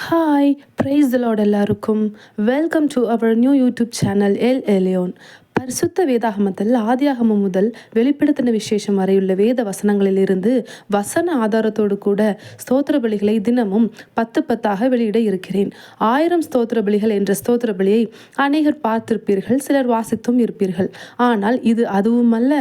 Hi praise the lord எல்லாருக்கும். Welcome to our new YouTube channel El Elyon. பரிசுத்த வேதாகமத்தில் ஆதியாகமம் முதல் வெளிப்படுத்தின விசேஷம் வரையுள்ள வேத வசனங்களிலிருந்து வசன ஆதாரத்தோடு கூட ஸ்தோத்திர பலிகளை தினமும் 10 வெளியிட இருக்கிறேன். 1000 ஸ்தோத்திர பலிகள் என்ற ஸ்தோத்திர பலியை அநேகர் பார்த்திருப்பீர்கள், சிலர் வாசித்தும் இருப்பீர்கள். ஆனால் இது அதுவும் அல்ல.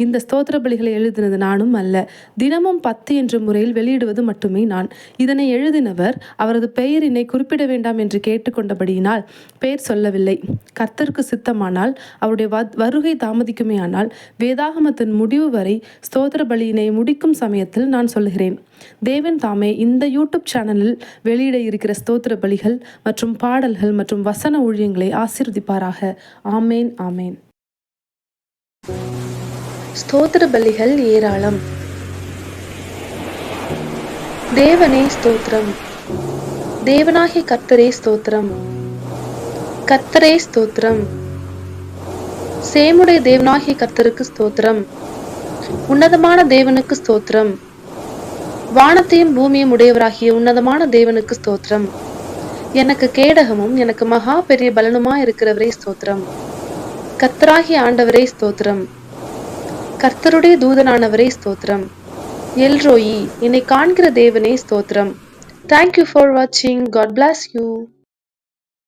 இந்த ஸ்தோத்திர பலிகளை எழுதினது நானும் அல்ல. தினமும் 10 என்ற முறையில் வெளியிடுவது மட்டுமே நான். இதனை எழுதினவர் அவரது பெயரினை குறிப்பிட வேண்டாம் என்று கேட்டுக்கொண்டபடியினால் பெயர் சொல்லவில்லை. கர்த்தருக்கு சித்தமானால் அவருடைய வருகை தாமதிக்குமே ஆனால் வேதாகமத்தின் முடிவு வரை ஸ்தோத்திர பலியினை முடிக்கும் சமயத்தில் நான் சொல்லுகிறேன். தேவன் தாமே இந்த யூடியூப் சேனலில் வெளியிட இருக்கிற ஸ்தோத்திர பலிகள் மற்றும் பாடல்கள் மற்றும் வசன ஊழியங்களை ஆசீர்வதிப்பாராக. ஆமேன் ஆமேன். ஸ்தோத்திர பலிகள் ஏராளம். தேவனே ஸ்தோத்திரம். தேவனாகிய கர்த்தரே ஸ்தோத்திரம். கர்த்தரே ஸ்தோத்திரம். சேமுடைய தேவனாகிய கர்த்தருக்கு ஸ்தோத்திரம். உன்னதமான தேவனுக்கு ஸ்தோத்திரம். வானத்தையும் பூமியும் உடையவராகிய உன்னதமான தேவனுக்கு ஸ்தோத்திரம். எனக்கு கேடகமும் எனக்கு மகா பெரிய பலனுமா இருக்கிறவரே ஸ்தோத்திரம். கர்த்தராகிய ஆண்டவரே ஸ்தோத்திரம். கர்த்தருடைய தூதனானவரே ஸ்தோத்திரம். எல்ரோயி, என்னை காண்கிற தேவனே ஸ்தோத்திரம். Thank you for watching. God bless you.